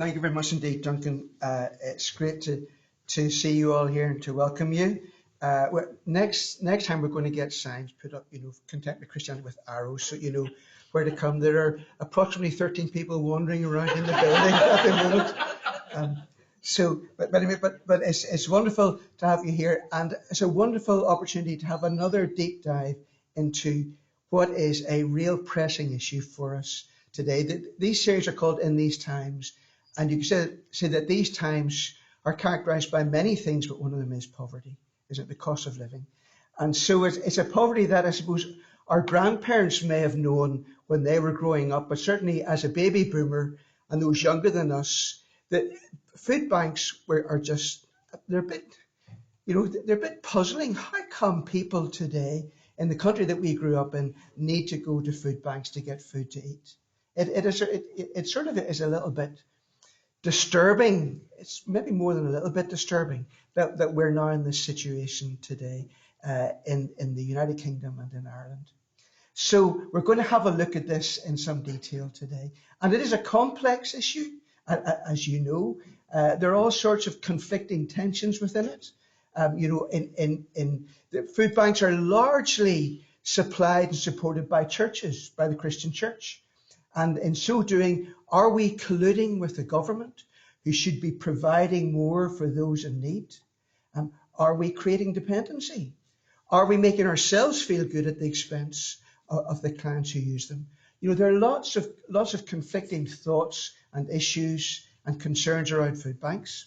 Thank you very much indeed, Duncan. It's great to see you all here and to welcome you. Next time we're going to get signs put up, contemporary Christianity with arrows, so you know where to come. There are approximately 13 people wandering around in the building at the moment. But it's wonderful to have you here, and it's a wonderful opportunity to have another deep dive into what is a real pressing issue for us today. These series are called In These Times, and you can say that these times are characterized by many things, but one of them is poverty, isn't it? The cost of living. And so it's a poverty that I suppose our grandparents may have known when they were growing up, but certainly as a baby boomer and those younger than us, the food banks they're a bit puzzling. How come people today in the country that we grew up in need to go to food banks to get food to eat? It sort of is a little bit disturbing. It's maybe more than a little bit disturbing that we're now in this situation today in the United Kingdom and in Ireland. So we're going to have a look at this in some detail today. And it is a complex issue, as you know. There are all sorts of conflicting tensions within it. The food banks are largely supplied and supported by churches, by the Christian church. And in so doing, are we colluding with the government, who should be providing more for those in need? Are we creating dependency? Are we making ourselves feel good at the expense of the clients who use them? There are lots of conflicting thoughts and issues and concerns around food banks.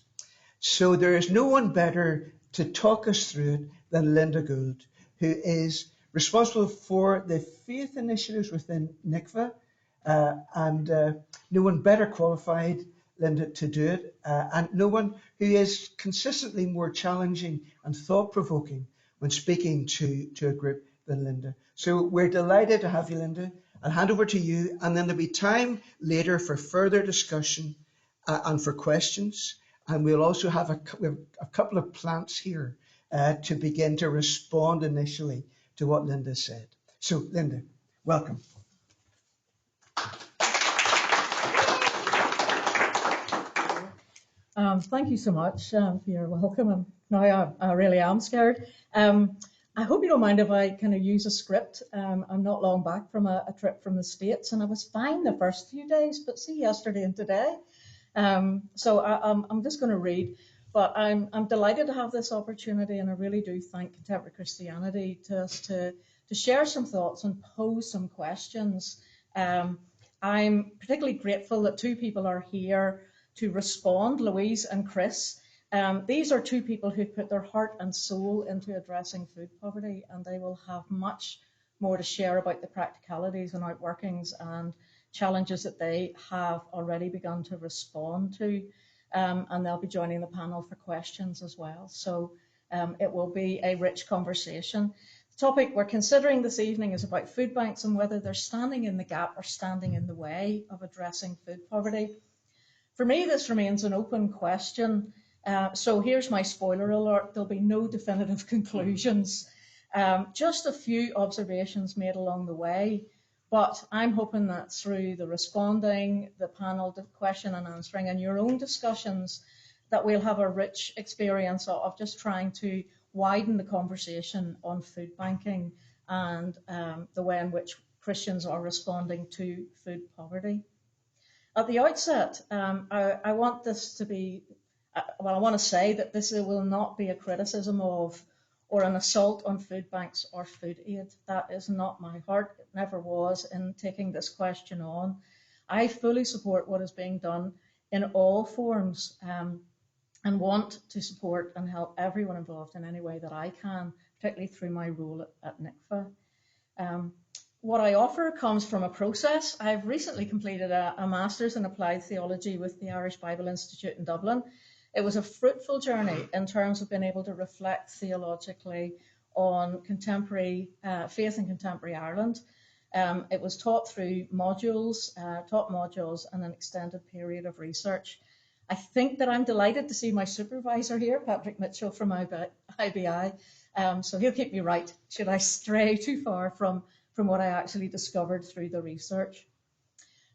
So there is no one better to talk us through it than Lynda Gould, who is responsible for the faith initiatives within NICVA, and no one better qualified, Lynda, to do it, and no one who is consistently more challenging and thought-provoking when speaking to a group than Lynda. So we're delighted to have you, Lynda. I'll hand over to you, and then there'll be time later for further discussion and for questions. And we'll also have a couple of plants here to begin to respond initially to what Lynda said. So, Lynda, welcome. Thank you so much for your welcome. And now I really am scared. I hope you don't mind if I kind of use a script. I'm not long back from a trip from the States, and I was fine the first few days, but see yesterday and today. So I'm just going to read, but I'm delighted to have this opportunity, and I really do thank Contemporary Christianity to share some thoughts and pose some questions. I'm particularly grateful that two people are here to respond, Louise and Chris. These are two people who put their heart and soul into addressing food poverty, and they will have much more to share about the practicalities and outworkings and challenges that they have already begun to respond to, and they'll be joining the panel for questions as well. So it will be a rich conversation. The topic we're considering this evening is about food banks and whether they're standing in the gap or standing in the way of addressing food poverty. For me, this remains an open question. So here's my spoiler alert. There'll be no definitive conclusions. Just a few observations made along the way. But I'm hoping that through the responding, the panel, the question and answering, and your own discussions, that we'll have a rich experience of just trying to widen the conversation on food banking and the way in which Christians are responding to food poverty. At the outset, I want this to be, I want to say that this will not be a criticism of or an assault on food banks or food aid. That is not my heart. It never was in taking this question on. I fully support what is being done in all forms and want to support and help everyone involved in any way that I can, particularly through my role at NICVA. What I offer comes from a process. I've recently completed a Master's in Applied Theology with the Irish Bible Institute in Dublin. It was a fruitful journey in terms of being able to reflect theologically on contemporary faith in contemporary Ireland. It was taught through modules, and an extended period of research. I think that I'm delighted to see my supervisor here, Patrick Mitchell from IBI. So he'll keep me right should I stray too far from what I actually discovered through the research.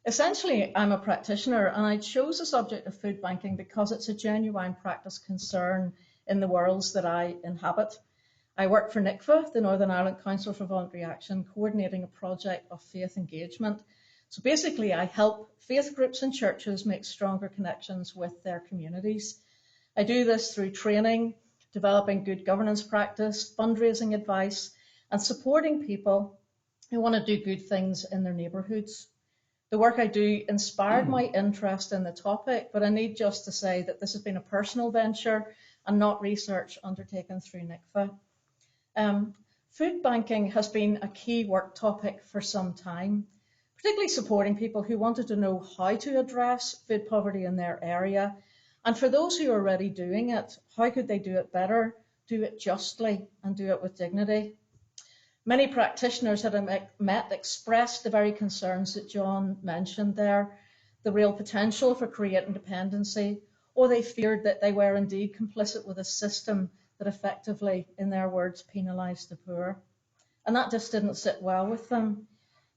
Essentially, I'm a practitioner, and I chose the subject of food banking because it's a genuine practice concern in the worlds that I inhabit. I work for NICVA, the Northern Ireland Council for Voluntary Action, coordinating a project of faith engagement. So basically, I help faith groups and churches make stronger connections with their communities. I do this through training, developing good governance practice, fundraising advice, and supporting people who want to do good things in their neighbourhoods. The work I do inspired my interest in the topic, but I need just to say that this has been a personal venture and not research undertaken through NICVA. Food banking has been a key work topic for some time, particularly supporting people who wanted to know how to address food poverty in their area. And for those who are already doing it, how could they do it better, do it justly, and do it with dignity? Many practitioners that I met expressed the very concerns that John mentioned there, the real potential for creating dependency, or they feared that they were indeed complicit with a system that effectively, in their words, penalised the poor. And that just didn't sit well with them.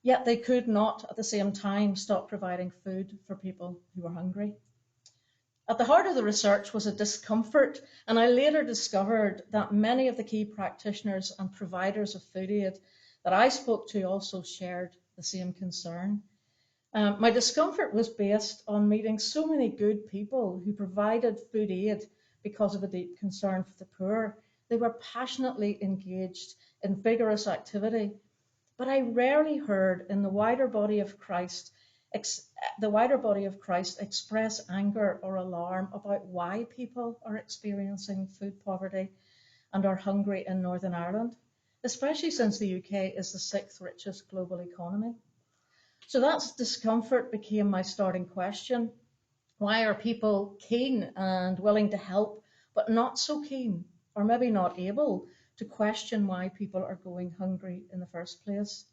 Yet they could not, at the same time, stop providing food for people who were hungry. At the heart of the research was a discomfort, and I later discovered that many of the key practitioners and providers of food aid that I spoke to also shared the same concern. My discomfort was based on meeting so many good people who provided food aid because of a deep concern for the poor. They were passionately engaged in vigorous activity, but I rarely heard in the wider body of Christ express anger or alarm about why people are experiencing food poverty and are hungry in Northern Ireland, especially since the UK is the 6th richest global economy. So that discomfort became my starting question. Why are people keen and willing to help, but not so keen, or maybe not able, to question why people are going hungry in the first place?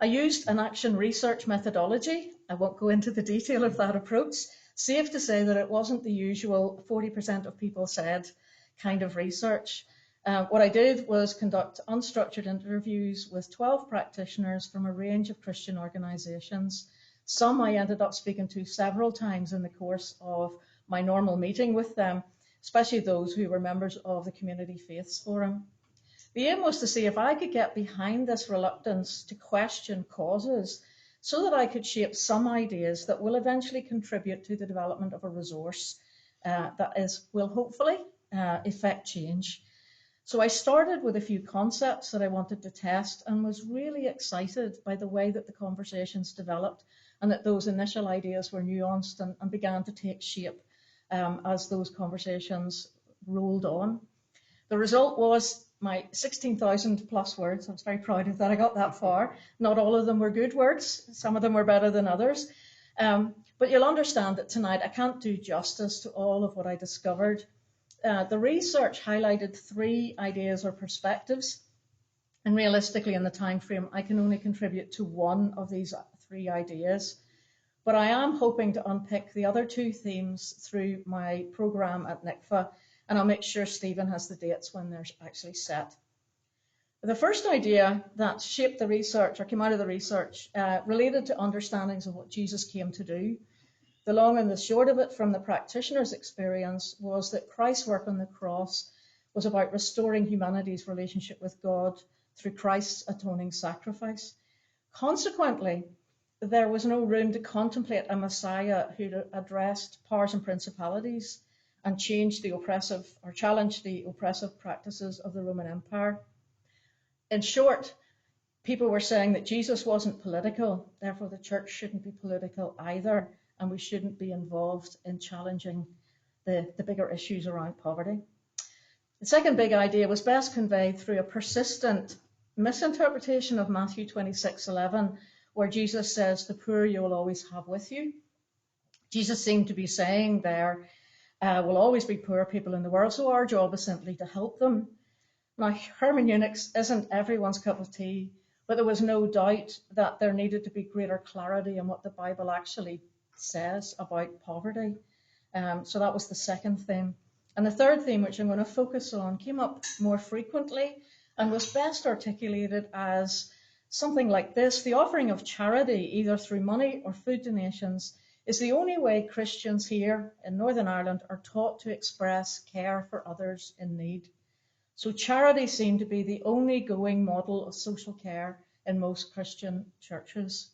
I used an action research methodology. I won't go into the detail of that approach. Safe to say that it wasn't the usual 40% of people said kind of research. What I did was conduct unstructured interviews with 12 practitioners from a range of Christian organisations. Some I ended up speaking to several times in the course of my normal meeting with them, especially those who were members of the Community Faiths Forum. The aim was to see if I could get behind this reluctance to question causes so that I could shape some ideas that will eventually contribute to the development of a resource will hopefully effect change. So I started with a few concepts that I wanted to test and was really excited by the way that the conversations developed and that those initial ideas were nuanced and began to take shape as those conversations rolled on. The result was my 16,000 plus words. I was very proud of that. I got that far. Not all of them were good words. Some of them were better than others. But you'll understand that tonight I can't do justice to all of what I discovered. The research highlighted 3 ideas or perspectives, and realistically in the time frame I can only contribute to one of these 3 ideas, but I am hoping to unpick the other 2 themes through my programme at NICVA, and I'll make sure Stephen has the dates when they're actually set. The first idea that shaped the research, or came out of the research, related to understandings of what Jesus came to do. The long and the short of it from the practitioner's experience was that Christ's work on the cross was about restoring humanity's relationship with God through Christ's atoning sacrifice. Consequently, there was no room to contemplate a Messiah who addressed powers and principalities and challenged the oppressive practices of the Roman Empire. In short, people were saying that Jesus wasn't political, therefore the church shouldn't be political either, and we shouldn't be involved in challenging the bigger issues around poverty. The second big idea was best conveyed through a persistent misinterpretation of Matthew 26:11, where Jesus says, "The poor you will always have with you." Jesus seemed to be saying there, will always be poor people in the world, so our job is simply to help them. Now, hermeneutics isn't everyone's cup of tea, but there was no doubt that there needed to be greater clarity in what the Bible actually says about poverty. So that was the second theme. And the third theme, which I'm going to focus on, came up more frequently and was best articulated as something like this: the offering of charity, either through money or food donations, is the only way Christians here in Northern Ireland are taught to express care for others in need. So charity seemed to be the only going model of social care in most Christian churches.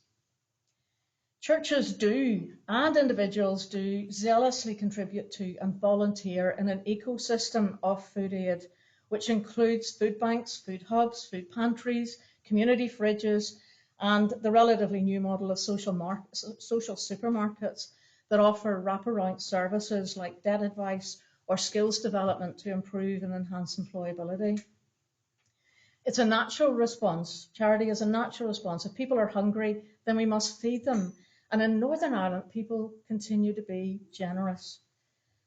Churches do, and individuals do, zealously contribute to and volunteer in an ecosystem of food aid, which includes food banks, food hubs, food pantries, community fridges, and the relatively new model of social supermarkets that offer wraparound services like debt advice or skills development to improve and enhance employability. It's a natural response. Charity is a natural response. If people are hungry, then we must feed them. And in Northern Ireland, people continue to be generous.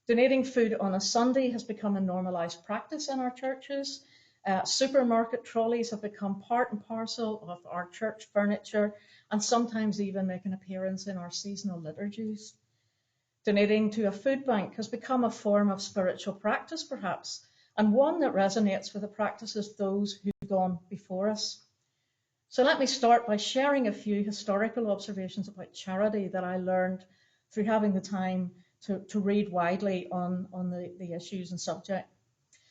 Donating food on a Sunday has become a normalised practice in our churches. Supermarket trolleys have become part and parcel of our church furniture, and sometimes even make an appearance in our seasonal liturgies. Donating to a food bank has become a form of spiritual practice, perhaps, and one that resonates with the practices of those who've gone before us. So let me start by sharing a few historical observations about charity that I learned through having the time to read widely on the issues and subject.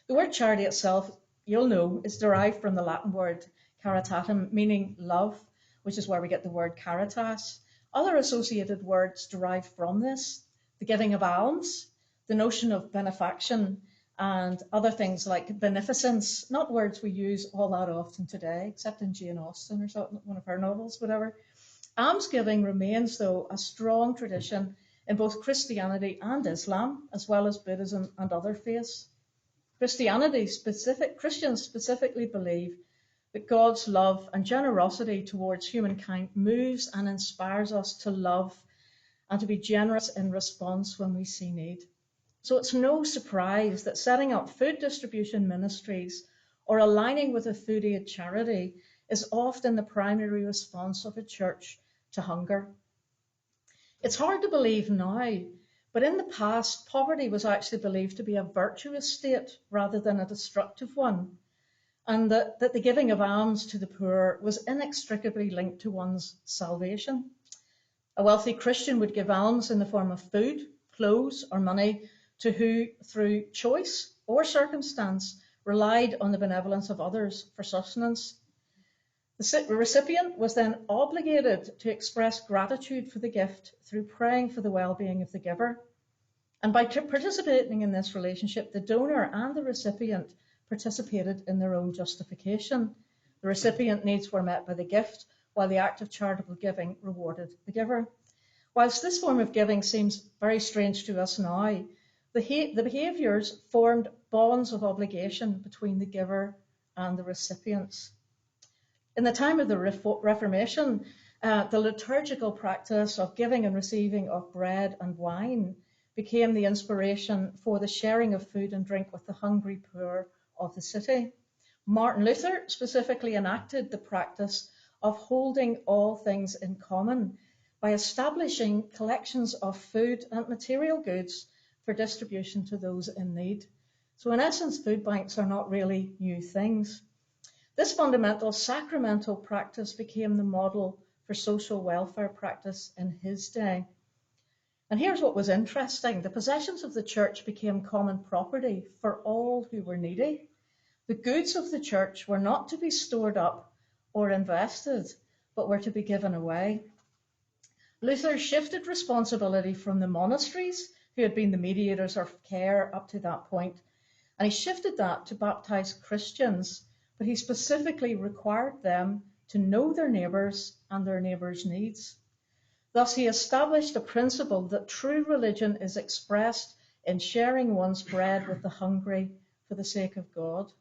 The word charity itself, you'll know, is derived from the Latin word caritatem, meaning love, which is where we get the word caritas. Other associated words derive from this: the giving of alms, the notion of benefaction, and other things like beneficence, not words we use all that often today, except in Jane Austen or something, one of her novels, whatever. Almsgiving remains, though, a strong tradition in both Christianity and Islam, as well as Buddhism and other faiths. Christians specifically believe that God's love and generosity towards humankind moves and inspires us to love and to be generous in response when we see need. So it's no surprise that setting up food distribution ministries or aligning with a food aid charity is often the primary response of a church to hunger. It's hard to believe now, but in the past, poverty was actually believed to be a virtuous state rather than a destructive one, and that the giving of alms to the poor was inextricably linked to one's salvation. A wealthy Christian would give alms in the form of food, clothes, or money to who, through choice or circumstance, relied on the benevolence of others for sustenance. The recipient was then obligated to express gratitude for the gift through praying for the well-being of the giver. And by participating in this relationship, the donor and the recipient participated in their own justification. The recipient needs were met by the gift, while the act of charitable giving rewarded the giver. Whilst this form of giving seems very strange to us now, the behaviours formed bonds of obligation between the giver and the recipients. In the time of the Reformation, the liturgical practice of giving and receiving of bread and wine became the inspiration for the sharing of food and drink with the hungry poor of the city. Martin Luther specifically enacted the practice of holding all things in common by establishing collections of food and material goods for distribution to those in need. So in essence, food banks are not really new things. This fundamental sacramental practice became the model for social welfare practice in his day. And here's what was interesting. The possessions of the church became common property for all who were needy. The goods of the church were not to be stored up or invested, but were to be given away. Luther shifted responsibility from the monasteries, who had been the mediators of care up to that point, and he shifted that to baptized Christians, but he specifically required them to know their neighbours and their neighbours' needs. Thus, he established a principle that true religion is expressed in sharing one's bread with the hungry for the sake of God.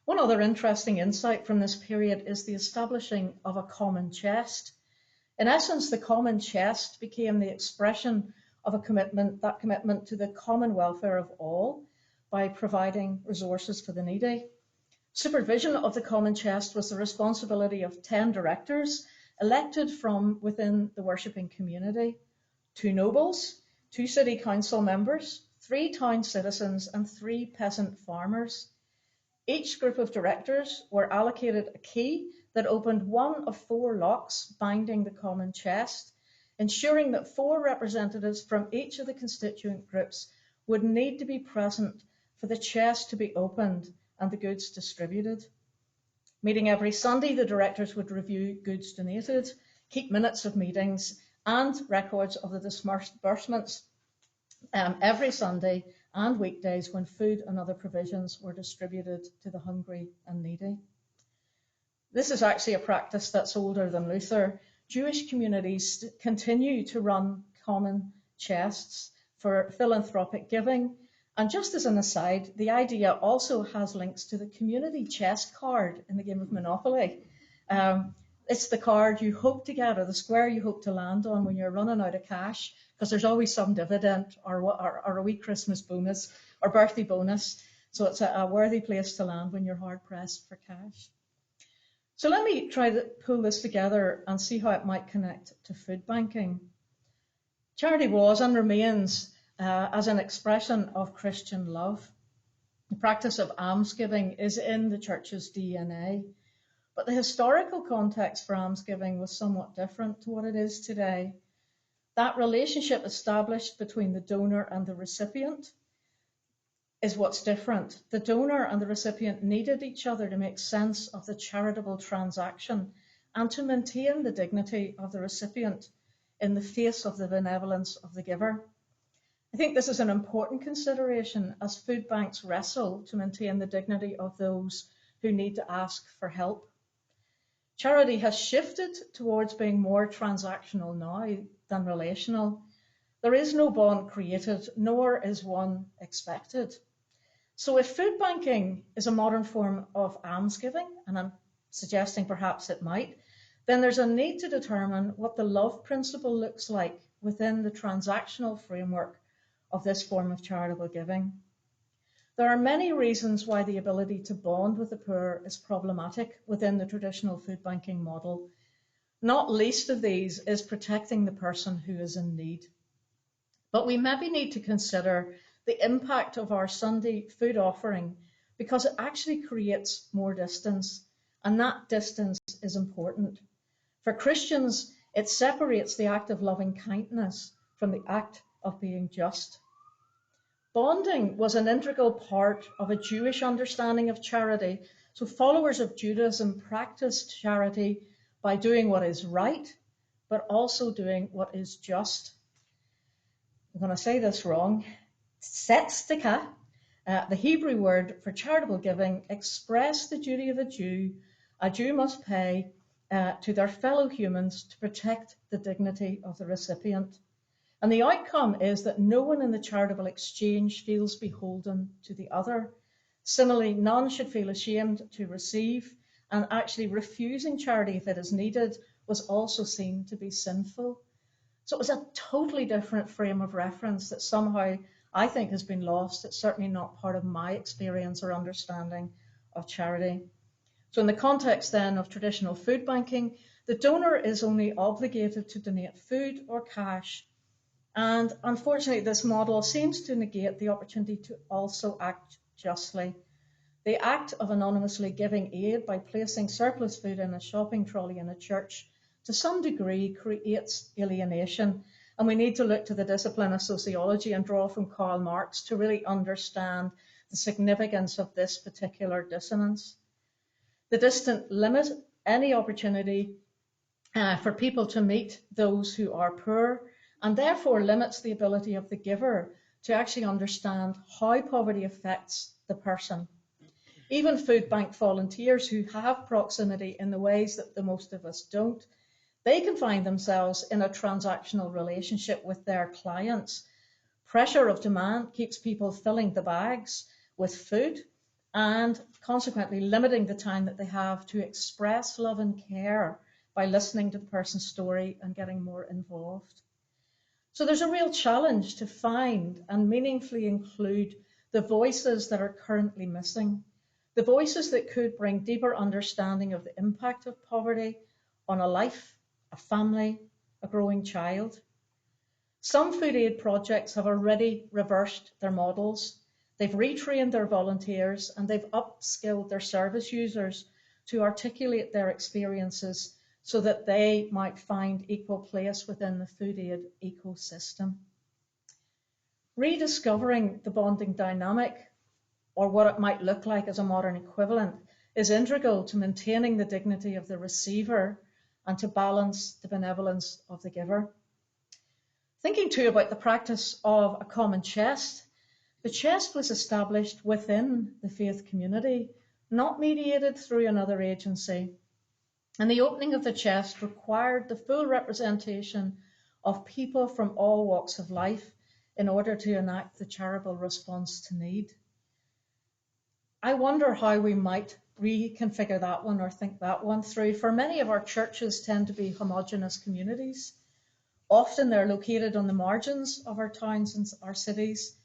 One other interesting insight from this period is the establishing of a common chest. In essence, the common chest became the expression of a commitment to the common welfare of all by providing resources for the needy. Supervision of the common chest was the responsibility of 10 directors elected from within the worshipping community: 2 nobles, 2 city council members, 3 town citizens, and 3 peasant farmers. Each group of directors were allocated a key that opened one of 4 locks binding the common chest, ensuring that 4 representatives from each of the constituent groups would need to be present for the chest to be opened and the goods distributed. Meeting every Sunday, the directors would review goods donated, keep minutes of meetings and records of the disbursements every Sunday and weekdays when food and other provisions were distributed to the hungry and needy. This is actually a practice that's older than Luther. Jewish communities continue to run common chests for philanthropic giving. And just as an aside, the idea also has links to the community chest card in the game of Monopoly. It's the card you hope to get, or the square you hope to land on when you're running out of cash, because there's always some dividend or a wee Christmas bonus or birthday bonus. So it's a worthy place to land when you're hard pressed for cash. So let me try to pull this together and see how it might connect to food banking. Charity was and remains as an expression of Christian love. The practice of almsgiving is in the church's DNA, but the historical context for almsgiving was somewhat different to what it is today. That relationship established between the donor and the recipient is what's different. The donor and the recipient needed each other to make sense of the charitable transaction and to maintain the dignity of the recipient in the face of the benevolence of the giver. I think this is an important consideration as food banks wrestle to maintain the dignity of those who need to ask for help. Charity has shifted towards being more transactional now than relational. There is no bond created, nor is one expected. So if food banking is a modern form of almsgiving, and I'm suggesting perhaps it might, then there's a need to determine what the love principle looks like within the transactional framework of this form of charitable giving. There are many reasons why the ability to bond with the poor is problematic within the traditional food banking model. Not least of these is protecting the person who is in need. But we maybe need to consider the impact of our Sunday food offering, because it actually creates more distance, and that distance is important. For Christians, it separates the act of loving kindness from the act of being just. Bonding was an integral part of a Jewish understanding of charity, so followers of Judaism practiced charity by doing what is right, but also doing what is just. I'm going to say this wrong. Tzetztika, the Hebrew word for charitable giving, expressed the duty of a Jew. A Jew must pay to their fellow humans to protect the dignity of the recipient. And the outcome is that no one in the charitable exchange feels beholden to the other. Similarly, none should feel ashamed to receive, and actually refusing charity if it is needed was also seen to be sinful. So it was a totally different frame of reference that somehow I think has been lost. It's certainly not part of my experience or understanding of charity. So in the context then of traditional food banking, the donor is only obligated to donate food or cash. And unfortunately, this model seems to negate the opportunity to also act justly. The act of anonymously giving aid by placing surplus food in a shopping trolley in a church to some degree creates alienation. And we need to look to the discipline of sociology and draw from Karl Marx to really understand the significance of this particular dissonance. The distant limit any opportunity for people to meet those who are poor, and therefore limits the ability of the giver to actually understand how poverty affects the person. Even food bank volunteers who have proximity in the ways that the most of us don't, they can find themselves in a transactional relationship with their clients. Pressure of demand keeps people filling the bags with food and consequently limiting the time that they have to express love and care by listening to the person's story and getting more involved. So there's a real challenge to find and meaningfully include the voices that are currently missing, the voices that could bring deeper understanding of the impact of poverty on a life, a family, a growing child. Some food aid projects have already reversed their models. They've retrained their volunteers and they've upskilled their service users to articulate their experiences so that they might find equal place within the food aid ecosystem. Rediscovering the bonding dynamic, or what it might look like as a modern equivalent, is integral to maintaining the dignity of the receiver and to balance the benevolence of the giver. Thinking too about the practice of a common chest, the chest was established within the faith community, not mediated through another agency. And the opening of the chest required the full representation of people from all walks of life in order to enact the charitable response to need. I wonder how we might reconfigure that one or think that one through. For many of our churches tend to be homogenous communities. Often they're located on the margins of our towns and our cities,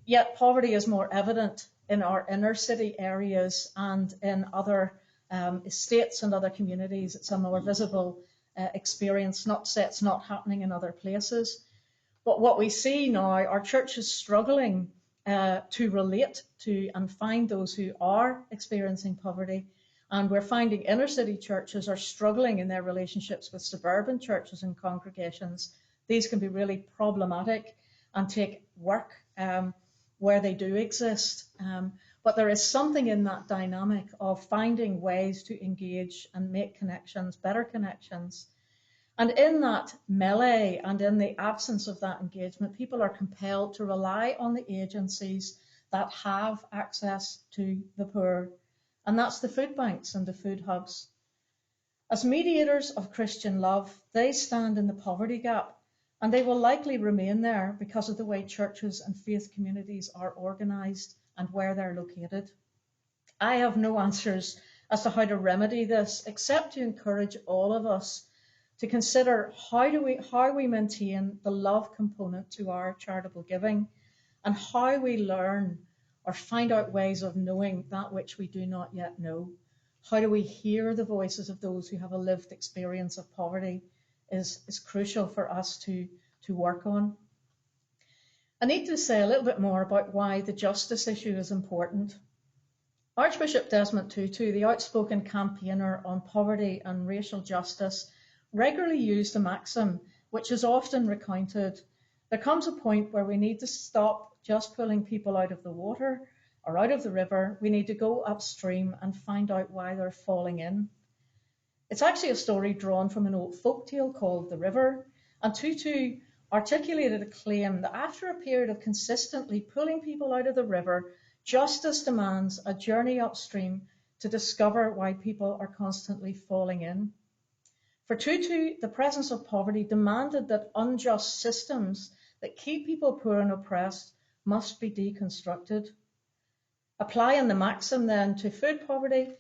yet poverty is more evident in our inner city areas and in other estates and other communities. It's a more visible experience, not to say it's not happening in other places. But what we see now, our church is struggling to relate to and find those who are experiencing poverty. And we're finding inner city churches are struggling in their relationships with suburban churches and congregations. These can be really problematic and take work where they do exist. But there is something in that dynamic of finding ways to engage and make connections, better connections. And in that melee and in the absence of that engagement, people are compelled to rely on the agencies that have access to the poor. And that's the food banks and the food hubs. As mediators of Christian love, they stand in the poverty gap, and they will likely remain there because of the way churches and faith communities are organised and where they're located. I have no answers as to how to remedy this, except to encourage all of us to consider how we maintain the love component to our charitable giving, and how we learn or find out ways of knowing that which we do not yet know. How do we hear the voices of those who have a lived experience of poverty is crucial for us to work on. I need to say a little bit more about why the justice issue is important. Archbishop Desmond Tutu, the outspoken campaigner on poverty and racial justice, regularly used a maxim which is often recounted. There comes a point where we need to stop just pulling people out of the water or out of the river. We need to go upstream and find out why they're falling in. It's actually a story drawn from an old folktale called The River, and Tutu articulated a claim that after a period of consistently pulling people out of the river, justice demands a journey upstream to discover why people are constantly falling in. For Tutu, the presence of poverty demanded that unjust systems that keep people poor and oppressed must be deconstructed. Applying the maxim then to food poverty,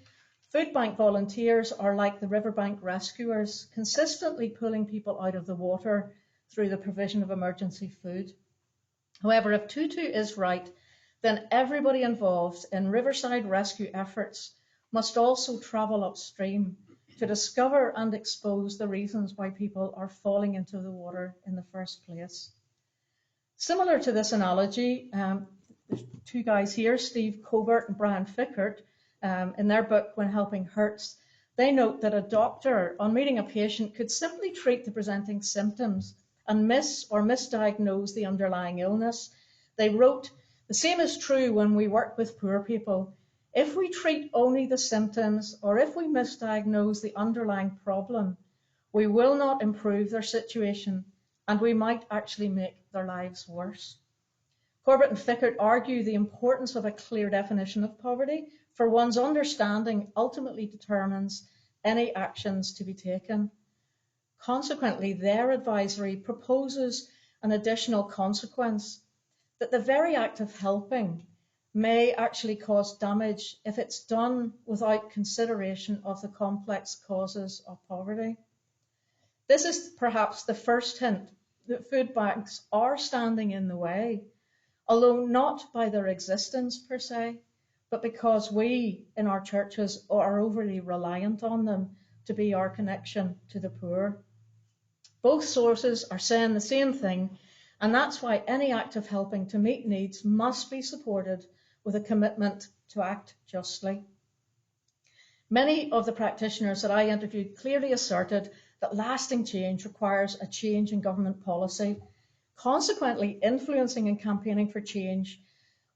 food bank volunteers are like the riverbank rescuers, consistently pulling people out of the water through the provision of emergency food. However, if Tutu is right, then everybody involved in riverside rescue efforts must also travel upstream to discover and expose the reasons why people are falling into the water in the first place. Similar to this analogy, there's two guys here, Steve Covert and Brian Fickert, in their book, When Helping Hurts, they note that a doctor, on meeting a patient, could simply treat the presenting symptoms and miss or misdiagnose the underlying illness. They wrote, the same is true when we work with poor people. If we treat only the symptoms, or if we misdiagnose the underlying problem, we will not improve their situation, and we might actually make their lives worse. Corbett and Fickert argue the importance of a clear definition of poverty, for one's understanding ultimately determines any actions to be taken. Consequently, their advisory proposes an additional consequence, that the very act of helping may actually cause damage if it's done without consideration of the complex causes of poverty. This is perhaps the first hint that food banks are standing in the way, although not by their existence per se, but because we in our churches are overly reliant on them to be our connection to the poor. Both sources are saying the same thing, and that's why any act of helping to meet needs must be supported with a commitment to act justly. Many of the practitioners that I interviewed clearly asserted that lasting change requires a change in government policy. Consequently, influencing and campaigning for change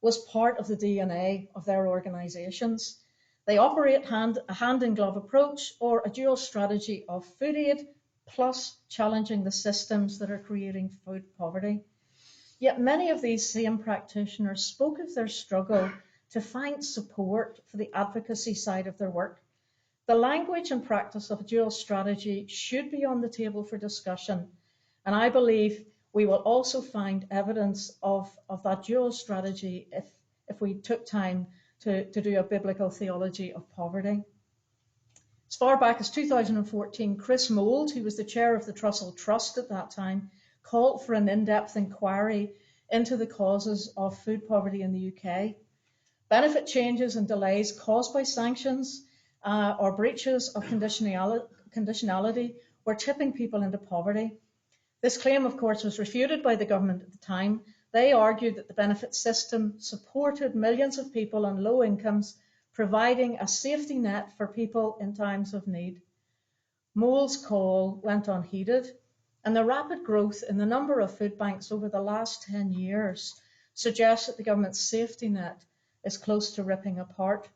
was part of the DNA of their organisations. They operate a hand-in-glove approach or a dual strategy of food aid plus challenging the systems that are creating food poverty. Yet many of these same practitioners spoke of their struggle to find support for the advocacy side of their work. The language and practice of a dual strategy should be on the table for discussion, and I believe we will also find evidence of that dual strategy if we took time to do a biblical theology of poverty. As far back as 2014, Chris Mould, who was the chair of the Trussell Trust at that time, called for an in-depth inquiry into the causes of food poverty in the UK. Benefit changes and delays caused by sanctions or breaches of conditionality were tipping people into poverty. This claim, of course, was refuted by the government at the time. They argued that the benefit system supported millions of people on low incomes, providing a safety net for people in times of need. Mould's call went unheeded, and the rapid growth in the number of food banks over the last 10 years suggests that the government's safety net is close to ripping apart.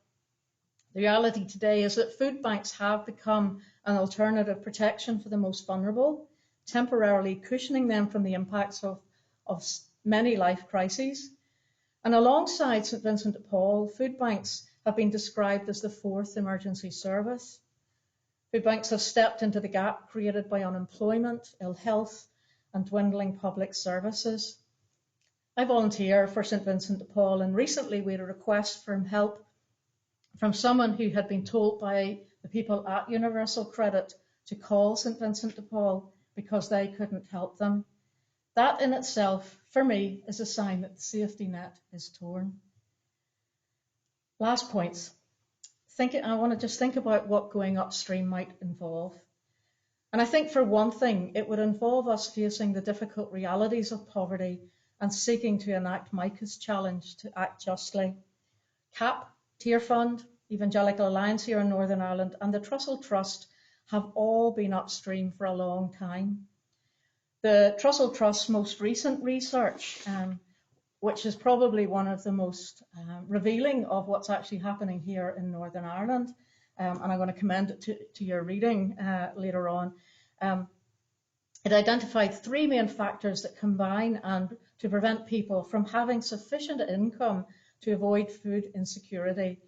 The reality today is that food banks have become an alternative protection for the most vulnerable, temporarily cushioning them from the impacts of many life crises. And alongside St Vincent de Paul, food banks have been described as the fourth emergency service. Food banks have stepped into the gap created by unemployment, ill health, and dwindling public services. I volunteer for St Vincent de Paul, and recently we had a request for help from someone who had been told by the people at Universal Credit to call St Vincent de Paul because they couldn't help them. That in itself, for me, is a sign that the safety net is torn. Last points. I want to just think about what going upstream might involve. And I think for one thing, it would involve us facing the difficult realities of poverty and seeking to enact Micah's challenge to act justly. CAP, Tier Fund, Evangelical Alliance here in Northern Ireland, and the Trussell Trust have all been upstream for a long time. The Trussell Trust's most recent research, which is probably one of the most revealing of what's actually happening here in Northern Ireland, and I'm going to commend it to your reading later on. It identified three main factors that combine and to prevent people from having sufficient income to avoid food insecurity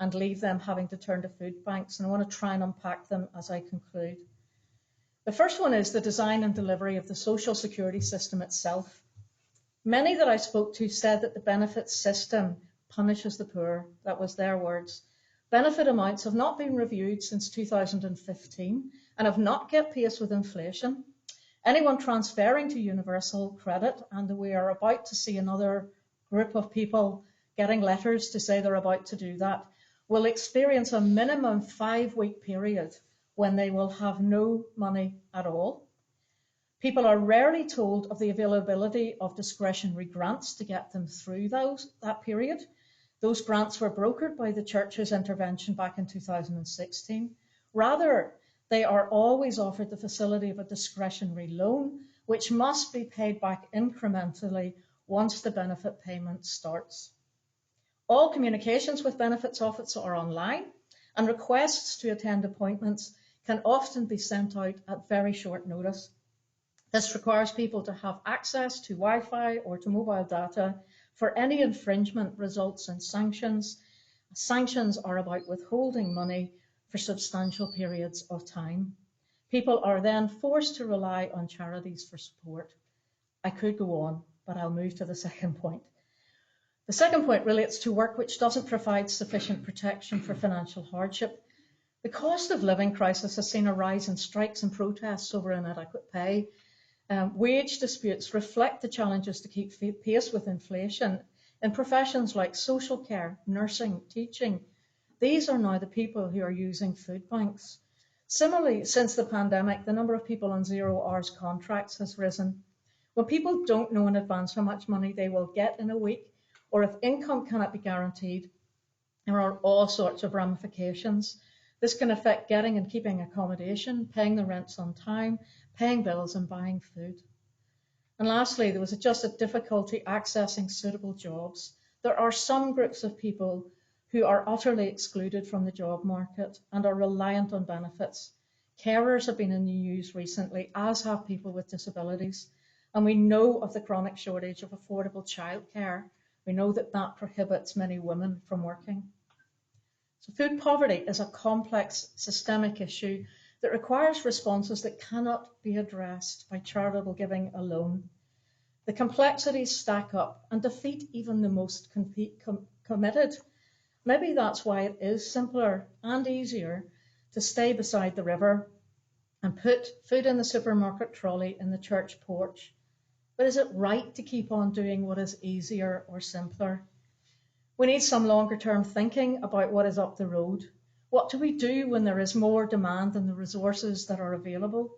and leave them having to turn to food banks. And I want to try and unpack them as I conclude. The first one is the design and delivery of the social security system itself. Many that I spoke to said that the benefits system punishes the poor. That was their words. Benefit amounts have not been reviewed since 2015 and have not kept pace with inflation. Anyone transferring to Universal Credit, and we are about to see another group of people getting letters to say they're about to do that, will experience a minimum 5-week period when they will have no money at all. People are rarely told of the availability of discretionary grants to get them through that period. Those grants were brokered by the Church's intervention back in 2016. Rather, they are always offered the facility of a discretionary loan, which must be paid back incrementally once the benefit payment starts. All communications with benefits office are online, and requests to attend appointments can often be sent out at very short notice. This requires people to have access to Wi-Fi or to mobile data. For any infringement results in sanctions. Sanctions are about withholding money for substantial periods of time. People are then forced to rely on charities for support. I could go on, but I'll move to the second point. The second point relates to work which doesn't provide sufficient protection for financial hardship. The cost of living crisis has seen a rise in strikes and protests over inadequate pay. Wage disputes reflect the challenges to keep pace with inflation in professions like social care, nursing, teaching. These are now the people who are using food banks. Similarly, since the pandemic, the number of people on 0 hours contracts has risen. When people don't know in advance how much money they will get in a week, or if income cannot be guaranteed, there are all sorts of ramifications. This can affect getting and keeping accommodation, paying the rents on time, paying bills and buying food. And lastly, there was just a difficulty accessing suitable jobs. There are some groups of people who are utterly excluded from the job market and are reliant on benefits. Carers have been in the news recently, as have people with disabilities. And we know of the chronic shortage of affordable childcare. We know that that prohibits many women from working. So food poverty is a complex systemic issue that requires responses that cannot be addressed by charitable giving alone. The complexities stack up and defeat even the most committed. Maybe that's why it is simpler and easier to stay beside the river and put food in the supermarket trolley in the church porch. But is it right to keep on doing what is easier or simpler? We need some longer term thinking about what is up the road. What do we do when there is more demand than the resources that are available?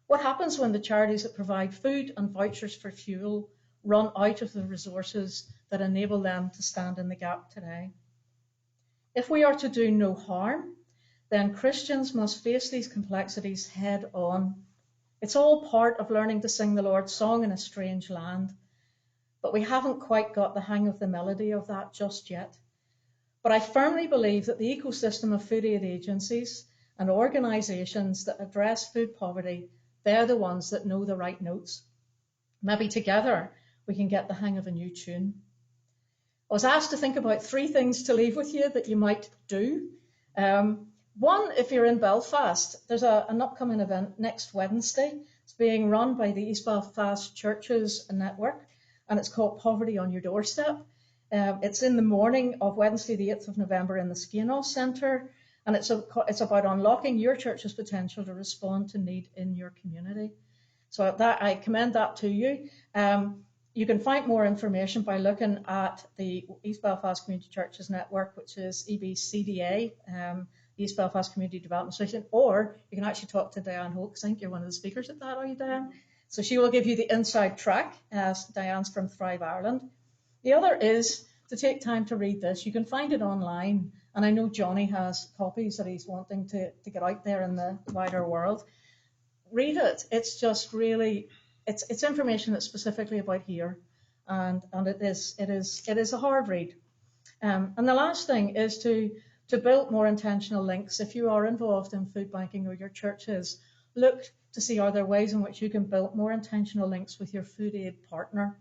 What happens when the charities that provide food and vouchers for fuel run out of the resources that enable them to stand in the gap today? If we are to do no harm, then Christians must face these complexities head on. It's all part of learning to sing the Lord's song in a strange land, but we haven't quite got the hang of the melody of that just yet. But I firmly believe that the ecosystem of food aid agencies and organisations that address food poverty, they're the ones that know the right notes. Maybe together we can get the hang of a new tune. I was asked to think about 3 things to leave with you that you might do. One, if you're in Belfast, there's an upcoming event next Wednesday. It's being run by the East Belfast Churches Network, and it's called Poverty on Your Doorstep. It's in the morning of Wednesday, the 8th of November in the Skenos Centre, and it's about unlocking your church's potential to respond to need in your community. So that I commend that to you. You can find more information by looking at the East Belfast Community Churches Network, which is EBCDA, East Belfast Community Development Association, or you can actually talk to Diane Holt, because I think you're one of the speakers at that, are you, Diane? So she will give you the inside track, as Diane's from Thrive Ireland. The other is to take time to read this. You can find it online, and I know Johnny has copies that he's wanting to get out there in the wider world. Read it. It's just really, it's information that's specifically about here, and it is a hard read. And the last thing is to build more intentional links. If you are involved in food banking or your church is, look to see are there ways in which you can build more intentional links with your food aid partner.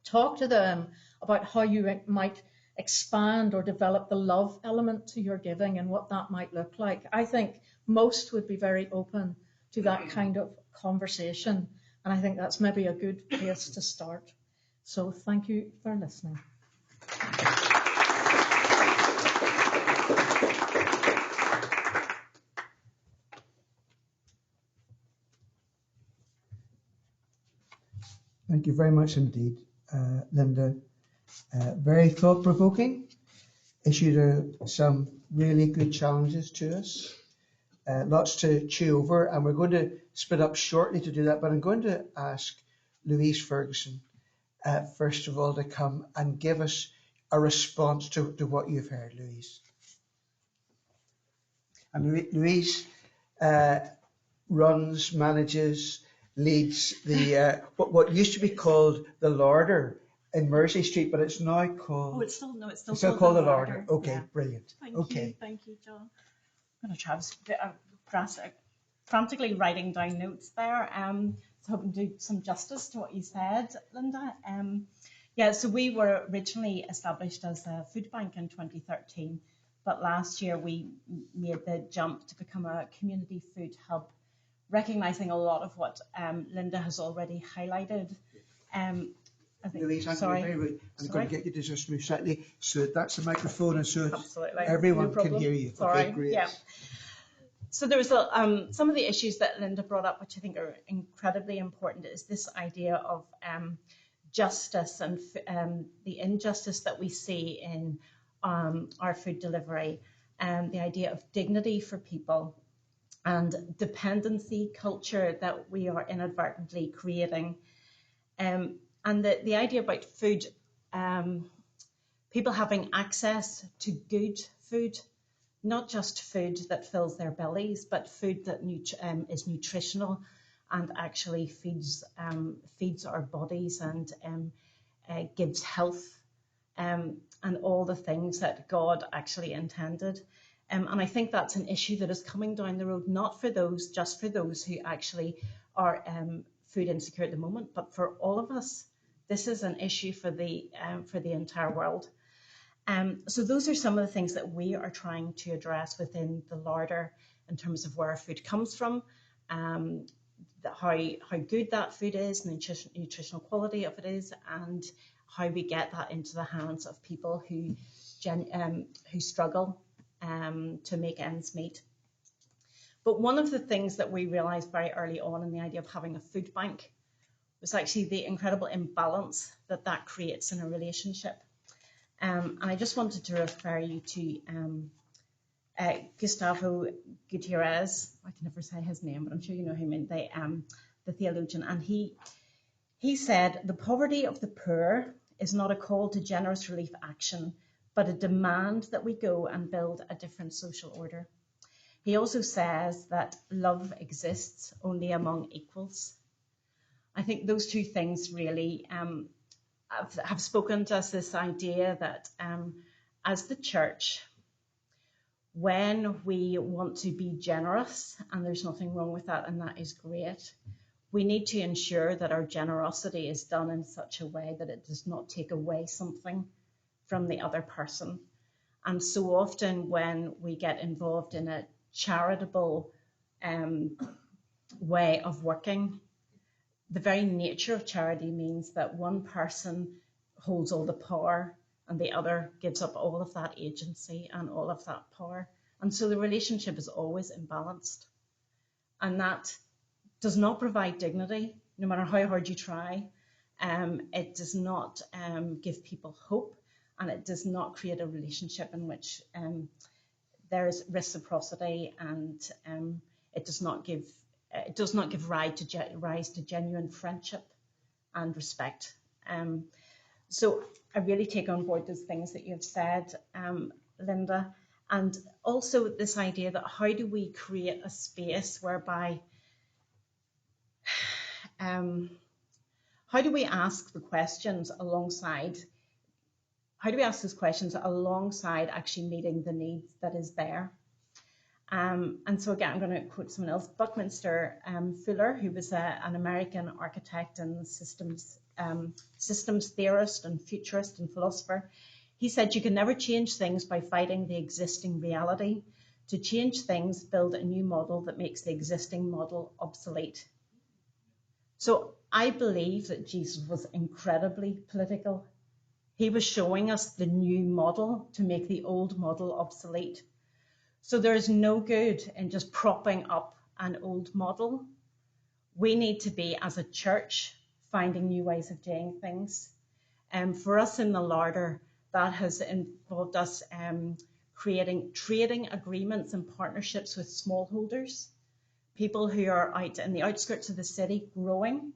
Talk to them about how you might expand or develop the love element to your giving and what that might look like. I think most would be very open to that kind of conversation, and I think that's maybe a good place to start. So thank you for listening. Thank you very much indeed, Lynda. Very thought-provoking. Issued some really good challenges to us. Lots to chew over, and we're going to split up shortly to do that, but I'm going to ask Louise Ferguson, first of all, to come and give us a response to what you've heard, Louise. And Louise runs, manages, leads the what used to be called the Larder in Mersey Street, but it's now called. Oh, it's still called the Larder. Okay, yeah. Brilliant. Thank you, John. I'm going to try frantically writing down notes there. So hoping to do some justice to what you said, Lynda. Yeah, so we were originally established as a food bank in 2013, but last year we made the jump to become a community food hub, recognising a lot of what Lynda has already highlighted. I think, Louise, I'm going to get you to just move slightly so that's the microphone and so everyone can hear you. Sorry. Okay, great. Yeah. So there was some of the issues that Lynda brought up, which I think are incredibly important, is this idea of justice and the injustice that we see in our food delivery, and the idea of dignity for people and dependency culture that we are inadvertently creating. And the idea about food, people having access to good food, not just food that fills their bellies, but food that is nutritional and actually feeds our bodies and gives health and all the things that God actually intended. And I think that's an issue that is coming down the road, not for just for those who actually are food insecure at the moment, but for all of us. This is an issue for the entire world. So those are some of the things that we are trying to address within the larder in terms of where our food comes from, how good that food is, the nutritional quality of it is, and how we get that into the hands of people who struggle to make ends meet. But one of the things that we realised very early on in the idea of having a food bank was actually the incredible imbalance that creates in a relationship. And I just wanted to refer you to Gustavo Gutierrez. I can never say his name, but I'm sure you know him, the theologian. And he said, the poverty of the poor is not a call to generous relief action, but a demand that we go and build a different social order. He also says that love exists only among equals. I think those two things really have spoken to us, this idea that as the church, when we want to be generous, and there's nothing wrong with that, and that is great, we need to ensure that our generosity is done in such a way that it does not take away something from the other person. And so often when we get involved in a charitable way of working, the very nature of charity means that one person holds all the power and the other gives up all of that agency and all of that power. And so the relationship is always imbalanced. And that does not provide dignity, no matter how hard you try. It does not give people hope, and it does not create a relationship in which there is reciprocity, and it does not give rise to genuine friendship and respect. So I really take on board those things that you've said, Lynda, and also this idea that how do we create a space whereby how do we ask those questions alongside actually meeting the need that is there? And so again, I'm going to quote someone else, Buckminster Fuller, who was an American architect and systems theorist and futurist and philosopher. He said, you can never change things by fighting the existing reality. To change things, build a new model that makes the existing model obsolete. So I believe that Jesus was incredibly political. He was showing us the new model to make the old model obsolete. So there is no good in just propping up an old model. We need to be, as a church, finding new ways of doing things. For us in the larder, that has involved us creating trading agreements and partnerships with smallholders, people who are out in the outskirts of the city growing,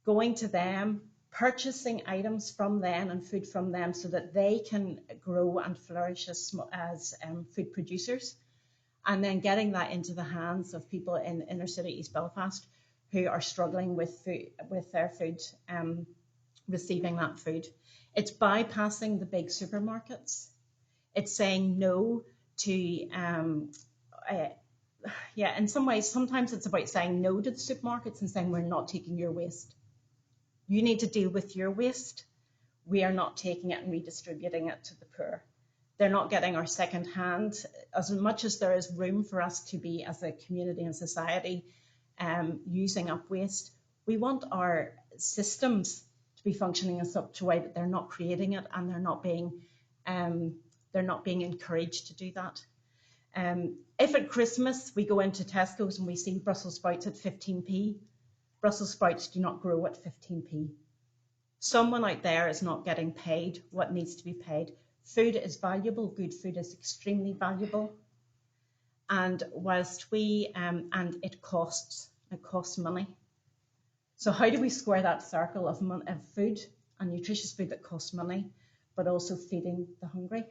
going to them, purchasing items from them and food from them so that they can grow and flourish as food producers, and then getting that into the hands of people in inner city East Belfast who are struggling with their food, receiving that food. It's bypassing the big supermarkets. It's saying no to, in some ways, sometimes it's about saying no to the supermarkets and saying, we're not taking your waste. You need to deal with your waste. We are not taking it and redistributing it to the poor. They're not getting our second hand. As much as there is room for us to be, as a community and society, using up waste, we want our systems to be functioning in such a way that they're not creating it and they're not being encouraged to do that. If at Christmas we go into Tesco's and we see Brussels sprouts at 15p, Brussels sprouts do not grow at 15p. Someone out there is not getting paid what needs to be paid. Food is valuable. Good food is extremely valuable. And whilst and it costs money. So how do we square that circle of food and nutritious food that costs money, but also feeding the hungry?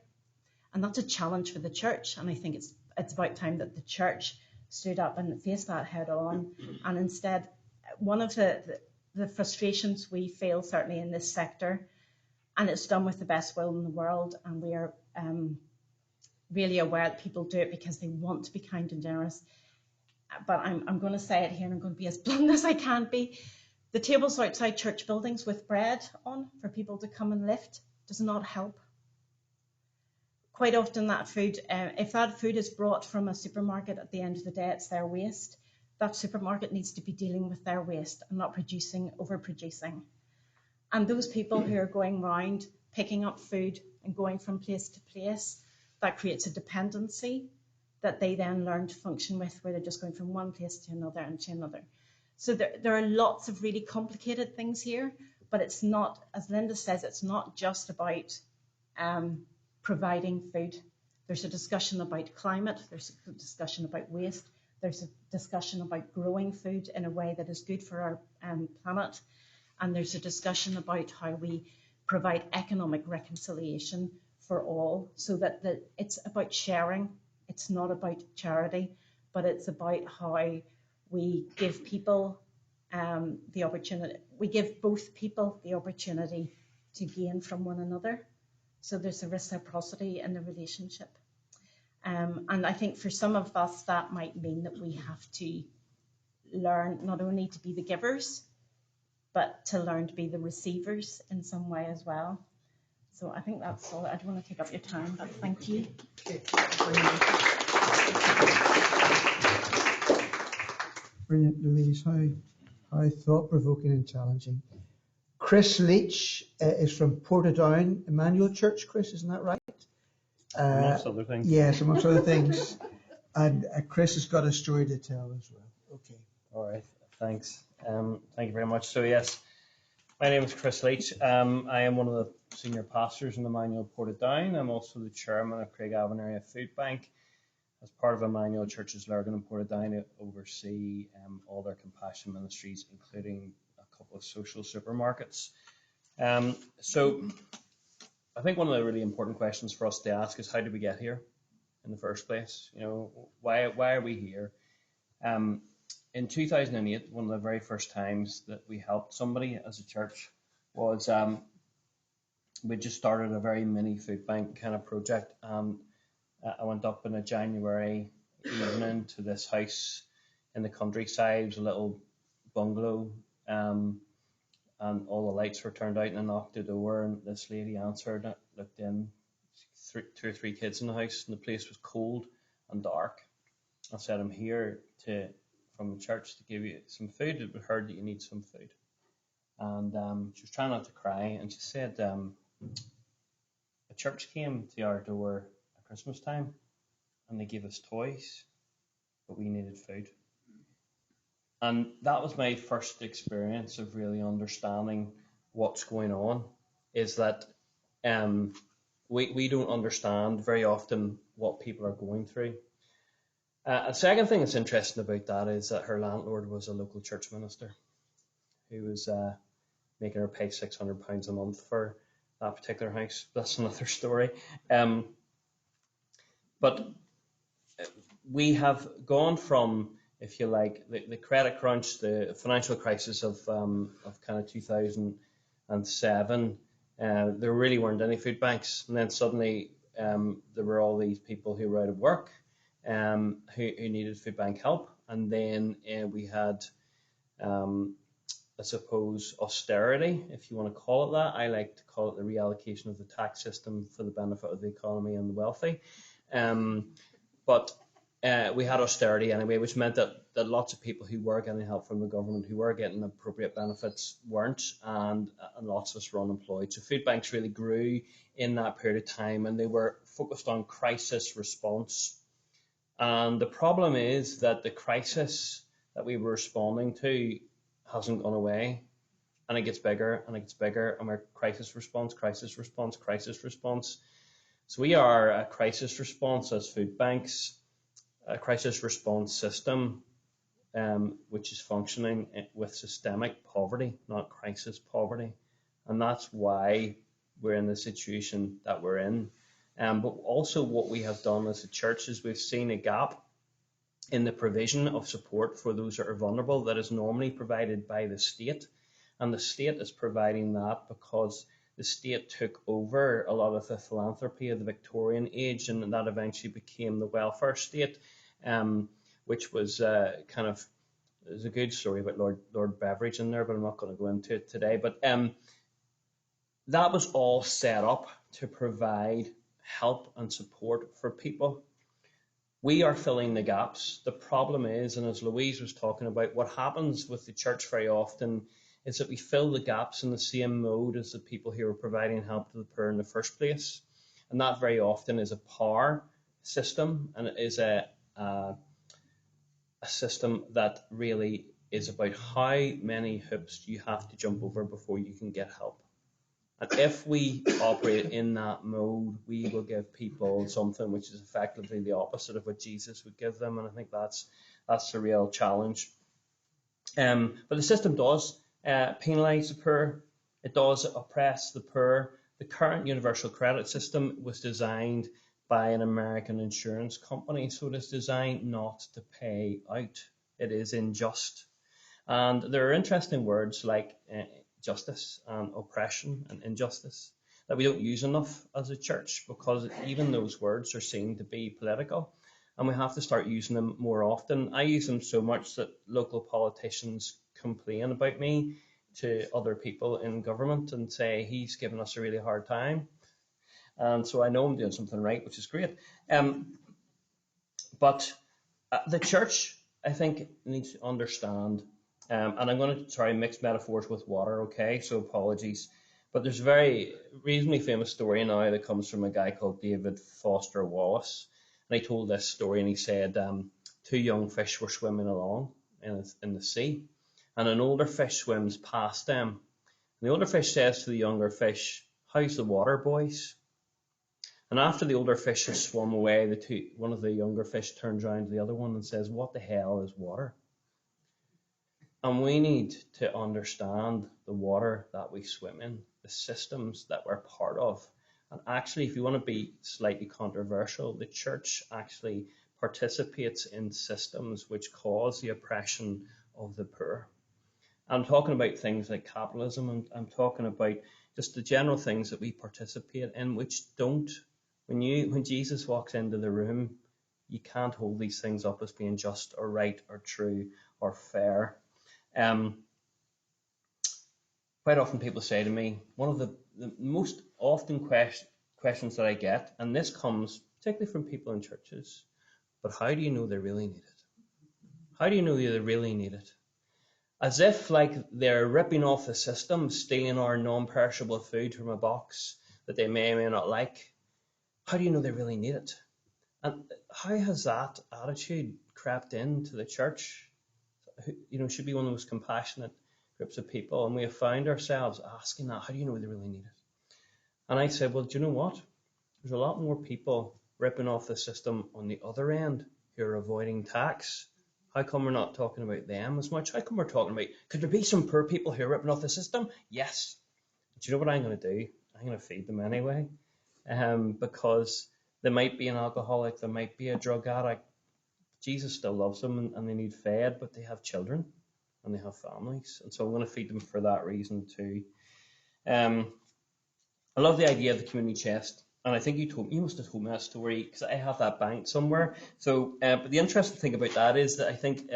And that's a challenge for the church. And I think it's about time that the church stood up and faced that head on. And instead, one of the frustrations we feel, certainly in this sector, and it's done with the best will in the world, and we are really aware that people do it because they want to be kind and generous. But I'm going to say it here, and I'm going to be as blunt as I can be. The tables outside church buildings with bread on for people to come and lift does not help. Quite often that food, if that food is brought from a supermarket, at the end of the day, it's their waste. That supermarket needs to be dealing with their waste and not overproducing. And those people who are going round picking up food and going from place to place, that creates a dependency that they then learn to function with, where they're just going from one place to another and to another. So there are lots of really complicated things here, but it's not, as Lynda says, it's not just about providing food. There's a discussion about climate, there's a discussion about waste, there's a discussion about growing food in a way that is good for our planet, and there's a discussion about how we provide economic reconciliation for all, so that it's about sharing. It's not about charity, but it's about how we give people the opportunity. We give both people the opportunity to gain from one another. So there's a reciprocity in the relationship. And I think for some of us, that might mean that we have to learn not only to be the givers, but to learn to be the receivers in some way as well. So I think that's all. I don't want to take up your time, but thank you. Brilliant, Louise. How thought-provoking and challenging. Chris Leach is from Portadown Emmanuel Church. Chris, isn't that right? Amongst other things. Yes, amongst other things. And Chris has got a story to tell as well. Okay. All right. Thanks. Thank you very much. So yes, my name is Chris Leach. I am one of the senior pastors in Emmanuel Portadown. I'm also the chairman of Craigavon Area Foodbank. As part of Emmanuel Churches Lurgan and Portadown, I oversee all their compassion ministries, including a couple of social supermarkets. So I think one of the really important questions for us to ask is, how did we get here in the first place? You know, why are we here? In 2008, one of the very first times that we helped somebody as a church was we just started a very mini food bank kind of project. I went up in a January evening to this house in the countryside. It was a little bungalow, and all the lights were turned out, and I knocked the door, and this lady answered it, looked in, 2 or 3 kids in the house, and the place was cold and dark. I said, I'm here from the church to give you some food. We heard that you need some food. And she was trying not to cry, and she said, a church came to our door at Christmas time, and they gave us toys, but we needed food. And that was my first experience of really understanding what's going on, is that we don't understand very often what people are going through. A second thing that's interesting about that is that her landlord was a local church minister who was making her pay £600 a month for that particular house. That's another story. But we have gone from, if you like, the credit crunch, the financial crisis of kind of 2007. There really weren't any food banks, and then suddenly there were all these people who were out of work, who needed food bank help, and then we had, I suppose, austerity, if you want to call it that. I like to call it the reallocation of the tax system for the benefit of the economy and the wealthy. But we had austerity anyway, which meant that lots of people who were getting help from the government, who were getting appropriate benefits, weren't, and lots of us were unemployed. So food banks really grew in that period of time, and they were focused on crisis response. And the problem is that the crisis that we were responding to hasn't gone away, and it gets bigger and it gets bigger, and we're crisis response, crisis response, crisis response. So we are a crisis response as food banks, a crisis response system, which is functioning with systemic poverty, not crisis poverty. And that's why we're in the situation that we're in. But also what we have done as a church is we've seen a gap in the provision of support for those that are vulnerable that is normally provided by the state. And the state is providing that because the state took over a lot of the philanthropy of the Victorian age, and that eventually became the welfare state, which was there's a good story about Lord Beveridge in there, but I'm not going to go into it today. But that was all set up to provide help and support for people. We are filling the gaps. The problem is, and as Louise was talking about, what happens with the church very often is that we fill the gaps in the same mode as the people who are providing help to the poor in the first place. And that very often is a power system, and it is a system that really is about how many hoops you have to jump over before you can get help. And if we operate in that mode, we will give people something which is effectively the opposite of what Jesus would give them. And I think that's the real challenge. But the system does penalise the poor. It does oppress the poor. The current universal credit system was designed by an American insurance company, so it is designed not to pay out. It is unjust. And there are interesting words like justice and oppression and injustice that we don't use enough as a church, because even those words are seen to be political, and we have to start using them more often. I use them so much that local politicians complain about me to other people in government and say he's given us a really hard time, and so I know I'm doing something right, which is great. But the church, I think, needs to understand. And I'm going to try and mix metaphors with water, okay? So apologies. But there's a very reasonably famous story now that comes from a guy called David Foster Wallace. And he told this story, and he said two young fish were swimming along in the sea. And an older fish swims past them. And the older fish says to the younger fish, "How's the water, boys?" And after the older fish has swum away, one of the younger fish turns around to the other one and says, "What the hell is water?" And we need to understand the water that we swim in, the systems that we're part of. And actually, if you want to be slightly controversial, the church actually participates in systems which cause the oppression of the poor. I'm talking about things like capitalism, and I'm talking about just the general things that we participate in which don't. When Jesus walks into the room, you can't hold these things up as being just or right or true or fair. Quite often people say to me, one of the most often questions that I get, and this comes particularly from people in churches, but how do you know they really need it? How do you know they really need it? As if like they're ripping off the system, stealing our non-perishable food from a box that they may or may not like. How do you know they really need it? And how has that attitude crept into the church? Should be one of the most compassionate groups of people, and we have found ourselves asking that, how do you know they really need it? And I said, well, do you know what? There's a lot more people ripping off the system on the other end who are avoiding tax. How come we're not talking about them as much? How come we're talking about, could there be some poor people who are ripping off the system? Yes. Do you know what I'm going to do? I'm going to feed them anyway, because they might be an alcoholic, they might be a drug addict. Jesus still loves them, and they need fed, but they have children and they have families, and so I'm going to feed them for that reason too. I love the idea of the community chest, and I think you must have told me that story because I have that banked somewhere. So, but the interesting thing about that is that I think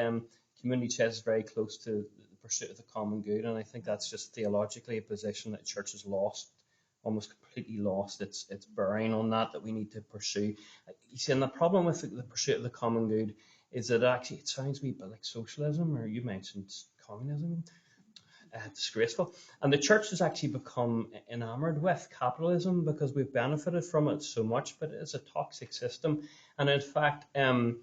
community chest is very close to the pursuit of the common good, and I think that's just theologically a position that the church has lost. Almost completely lost its bearing on that we need to pursue. You see, and the problem with the pursuit of the common good is that actually it sounds a wee bit like socialism, or you mentioned communism. Disgraceful. And the church has actually become enamored with capitalism because we've benefited from it so much, but it is a toxic system. And in fact, when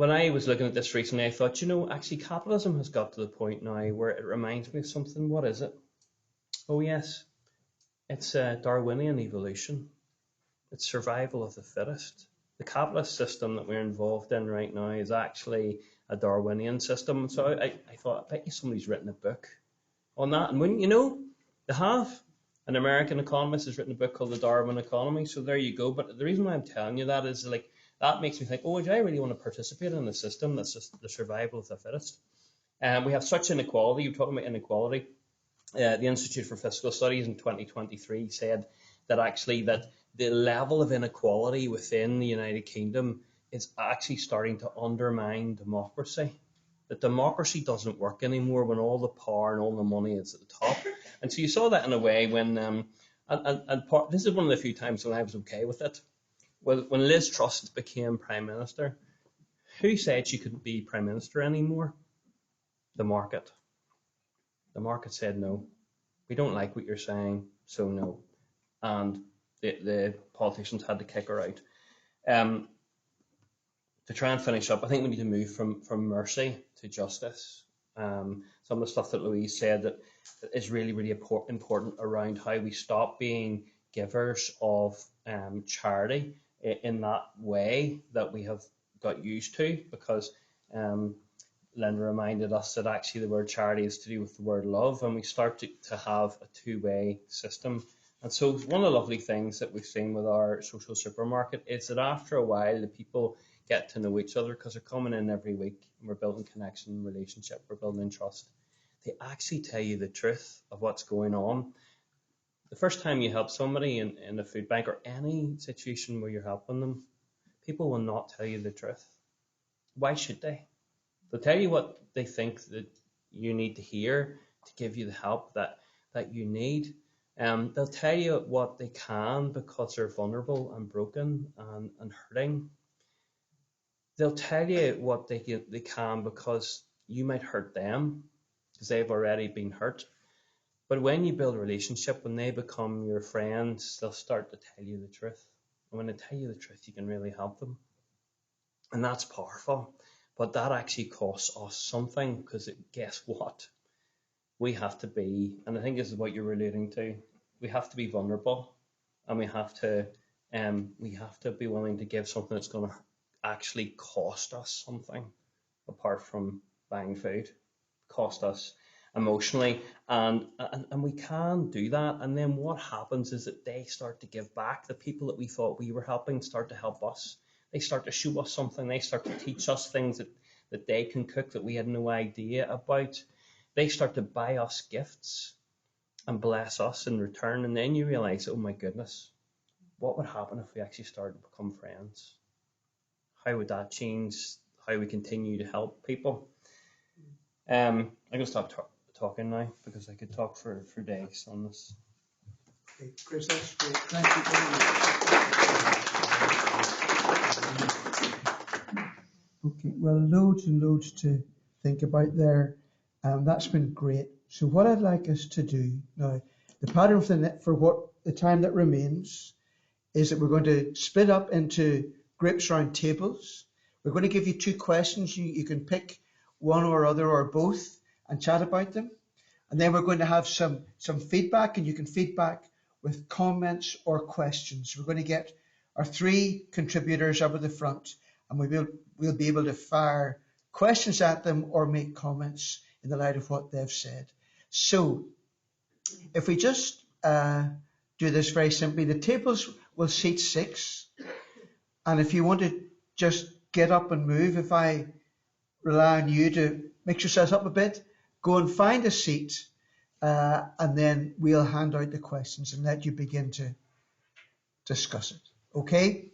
I was looking at this recently, I thought, actually capitalism has got to the point now where it reminds me of something. What is it? Oh yes, it's Darwinian evolution. It's survival of the fittest. The capitalist system that we're involved in right now is actually a Darwinian system. So I thought, I bet you somebody's written a book on that. And wouldn't you know, they have. An American economist has written a book called The Darwin Economy. So there you go. But the reason why I'm telling you that is like that makes me think, oh, do I really want to participate in a system that's just the survival of the fittest? We have such inequality. You're talking about inequality. The Institute for Fiscal Studies in 2023 said that actually that the level of inequality within the United Kingdom is actually starting to undermine democracy. That democracy doesn't work anymore when all the power and all the money is at the top. And so you saw that in a way when, this is one of the few times when I was okay with it. When Liz Truss became Prime Minister, who said she couldn't be Prime Minister anymore? The market. The market said no. We don't like what you're saying, so no. And the politicians had to kick her out. To try and finish up, I think we need to move from mercy to justice. Some of the stuff that Louise said that is really, really important around how we stop being givers of charity in that way that we have got used to, because Lynda reminded us that actually the word charity is to do with the word love, and we start to have a two-way system. And so one of the lovely things that we've seen with our social supermarket is that after a while the people get to know each other because they're coming in every week and we're building connection and relationship, we're building trust. They actually tell you the truth of what's going on. The first time you help somebody in a food bank or any situation where you're helping them, people will not tell you the truth. Why should they? They'll tell you what they think that you need to hear to give you the help that you need. They'll tell you what they can because they're vulnerable and broken and hurting. They'll tell you what they can because you might hurt them because they've already been hurt. But when you build a relationship, when they become your friends, they'll start to tell you the truth. And when they tell you the truth, you can really help them. And that's powerful. But that actually costs us something, because guess what? We have to be, and I think this is what you're alluding to, we have to be vulnerable, and we have to be willing to give something that's going to actually cost us something, apart from buying food, cost us emotionally, and we can do that. And then what happens is that they start to give back. The people that we thought we were helping start to help us. They start to show us something. They start to teach us things that they can cook that we had no idea about. They start to buy us gifts and bless us in return. And then you realize, oh my goodness, what would happen if we actually started to become friends? How would that change how we continue to help people? I'm going to stop talking now, because I could talk for days on this. Okay, Chris, that's great. Thank you very much. Okay, well, loads and loads to think about there. That's been great. So what I'd like us to do now, the pattern for what the time that remains is that we're going to split up into groups around tables. We're going to give you two questions. You can pick one or other or both and chat about them. And then we're going to have some feedback, and you can feedback with comments or questions. We're going to get our three contributors up at the front, and we'll be able to fire questions at them or make comments in the light of what they've said. So if we just do this very simply, the tables will seat 6. And if you want to just get up and move, if I rely on you to mix yourselves up a bit, go and find a seat, and then we'll hand out the questions and let you begin to discuss it. Okay?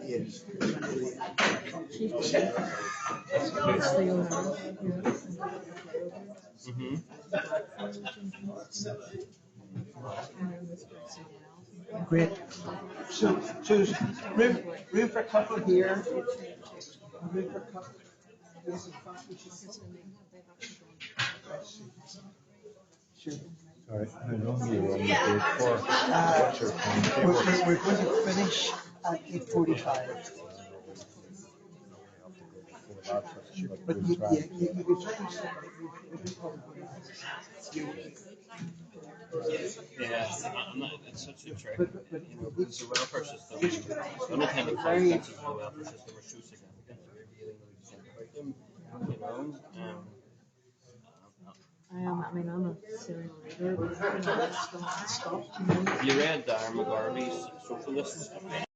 Yes. Great. So there's room for a couple here. Room for a couple. Yes, in fact, we should. Sorry, how long are you on the break for? Uh, What's your timetable? we're going to finish at 8:45. But you can certainly sit right. We probably wouldn't Yeah, I'm not, it's such a trick. You know, because the welfare system, the unintended very consequences of the welfare system are so significant that we really need to think about them. You know, I mean, I'm a serial reader, but you know, it's not stopped. You know. have you read Darren McGarvey's Socialists?